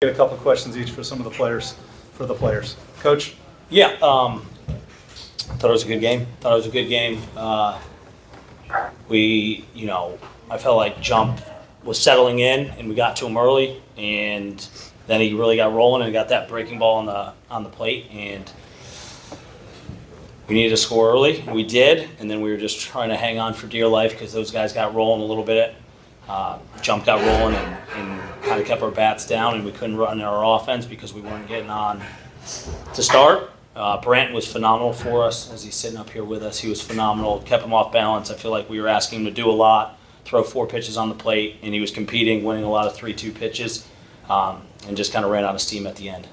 Get a couple of questions each for some of the players. Coach? Yeah, thought it was a good game. I felt like Jump was settling in, and we got to him early, and then he really got rolling and got that breaking ball on the plate, and we needed to score early. We did, and then we were just trying to hang on for dear life because those guys got rolling a little bit. Jump got rolling and kind of kept our bats down, and we couldn't run our offense because we weren't getting on to start. Branton was phenomenal for us as he's sitting up here with us. He was phenomenal, kept him off balance. I feel like we were asking him to do a lot, throw 4 pitches on the plate, and he was competing, winning a lot of 3-2 pitches, and just kind of ran out of steam at the end.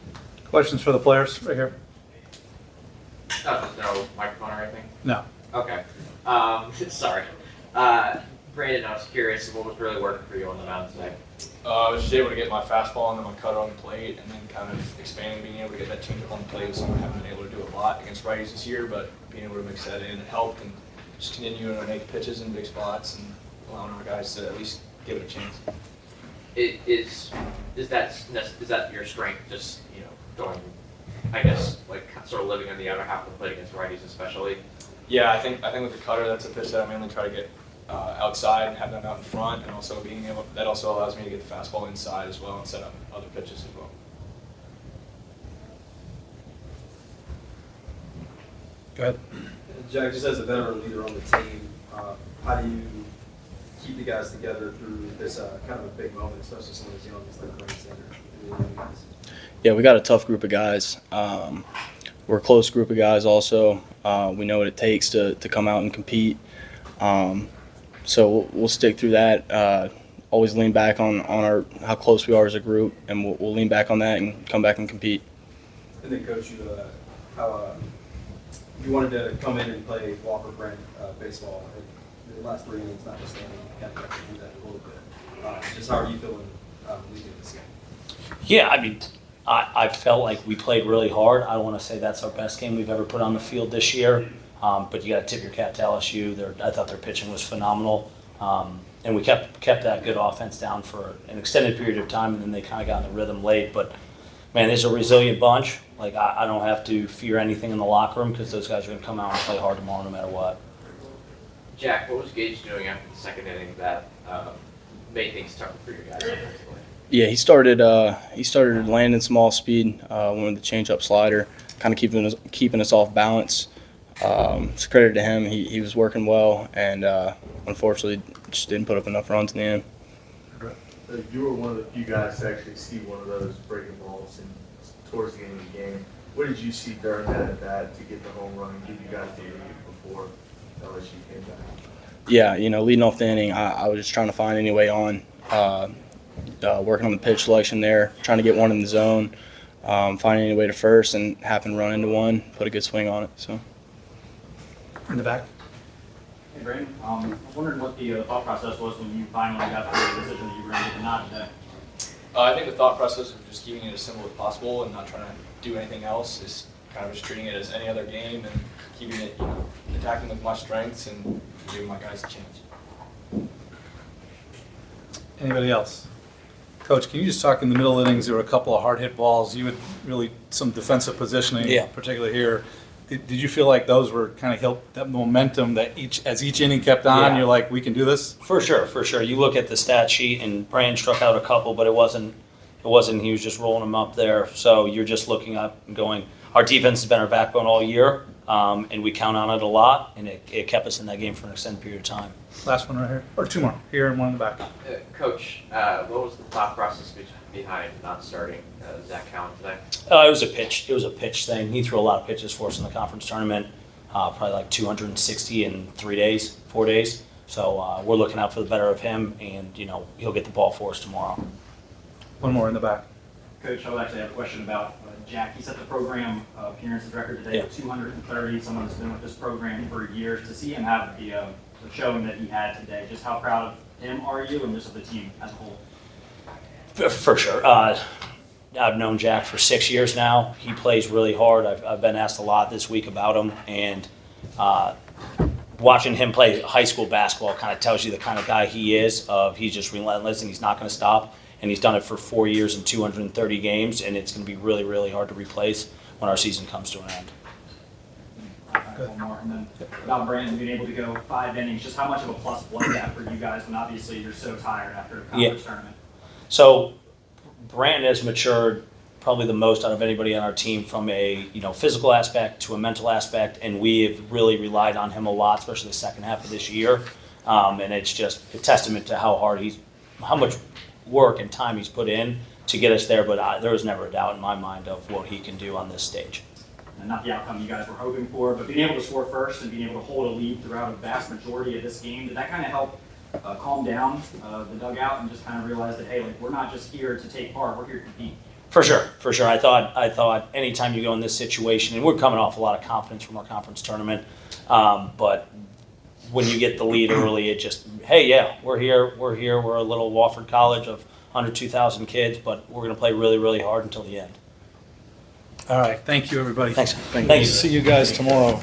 Questions for the players right here? No microphone or anything? No. Okay. Sorry. Brandon, I was curious, what was really working for you on the mound today? I was just able to get my fastball and then my cutter on the plate, and then kind of expanding, being able to get that changeup on the plate. So I haven't been able to do a lot against righties this year, but being able to mix that in helped, and just continuing to make pitches in big spots and allowing our guys to at least give it a chance. Is that your strength? Just going, I guess, like sort of living on the other half of the plate against righties, especially. Yeah, I think with the cutter, that's a pitch that I mainly try to get outside and have them out in front, and also that also allows me to get the fastball inside as well and set up other pitches as well. Go ahead. Jack, just as a veteran leader on the team, how do you keep the guys together through this kind of a big moment, especially some of those young guys like Branton? Yeah, we got a tough group of guys. We're a close group of guys also. We know what it takes to come out and compete. So we'll stick through that. Always lean back on how close we are as a group, and we'll lean back on that and come back and compete. And then, Coach, you wanted to come in and play Wofford Branton baseball. The last 3 innings, notwithstanding, you kind of got to do that a little bit. Just how are you feeling leading this game? Yeah, I mean, I felt like we played really hard. I don't want to say that's our best game we've ever put on the field this year. But you got to tip your cap to LSU. I thought their pitching was phenomenal, and we kept that good offense down for an extended period of time, and then they kind of got in the rhythm late. But man, there's a resilient bunch. Like I don't have to fear anything in the locker room because those guys are going to come out and play hard tomorrow, no matter what. Jack, what was Gage doing after the second inning that made things tougher for you guys offensively? Yeah, he started landing some off speed, went with the changeup slider, kind of keeping us off balance. It's credit to him. He was working well, and unfortunately just didn't put up enough runs in the end. You were one of the few guys to actually see one of those breaking balls towards the end of the game. What did you see during that at bat to get the home run and give you guys the lead before LSU came back? Yeah, leading off the inning, I was just trying to find any way on, working on the pitch selection there, trying to get one in the zone, finding any way to first, and happened to run into one, put a good swing on it. So. In the back. Hey, Branton. I was wondering what the thought process was when you finally got the decision that you were going to get the nod today. I think the thought process of just keeping it as simple as possible and not trying to do anything else, is kind of just treating it as any other game and keeping it, attacking with my strengths and giving my guys a chance. Anybody else? Coach, can you just talk in the middle innings? There were a couple of hard hit balls. You had really some defensive positioning, particularly here. Did you feel like those were kind of helped that momentum that as each inning kept on, Yeah. you're like, we can do this? For sure. You look at the stat sheet, and Brandon struck out a couple, but it wasn't. He was just rolling them up there. So you're just looking up and going, our defense has been our backbone all year, and we count on it a lot, and it kept us in that game for an extended period of time. Last one right here, or 2 more, here and one in the back. Coach, what was the thought process behind not starting Zach Cowan today? It was a pitch. It was a pitch thing. He threw a lot of pitches for us in the conference tournament, probably like 260 in 4 days. So we're looking out for the better of him, and he'll get the ball for us tomorrow. One more in the back. Coach, I would actually have a question about Jack. He set the program appearances record today at 230. Someone that's been with this program for years. To see him have the showing that he had today, just how proud of him are you and just of the team as a whole? For sure. I've known Jack for 6 years now. He plays really hard. I've been asked a lot this week about him, and watching him play high school basketball kind of tells you the kind of guy he is. He's just relentless and he's not going to stop. and he's done it for 4 years and 230 games, and it's going to be really, really hard to replace when our season comes to an end. One more, and then about Branton being able to go 5 innings, just how much of a plus was that for you guys when obviously you're so tired after a conference tournament? So Branton has matured probably the most out of anybody on our team from a physical aspect to a mental aspect, and we have really relied on him a lot, especially the second half of this year. And it's just a testament to how much work and time he's put in to get us there. But there was never a doubt in my mind of what he can do on this stage. And not the outcome you guys were hoping for, but being able to score first and being able to hold a lead throughout a vast majority of this game, did that kind of help calm down the dugout and just kind of realize that, hey, like, we're not just here to take part, we're here to compete? For sure. I thought anytime you go in this situation, and we're coming off a lot of confidence from our conference tournament, but when you get the lead early, it just, hey, yeah, we're here, we're a little Wofford College of under 2,000 kids, but we're going to play really, really hard until the end. All right, thank you, everybody. Thanks. Thank Thank you. See you guys tomorrow.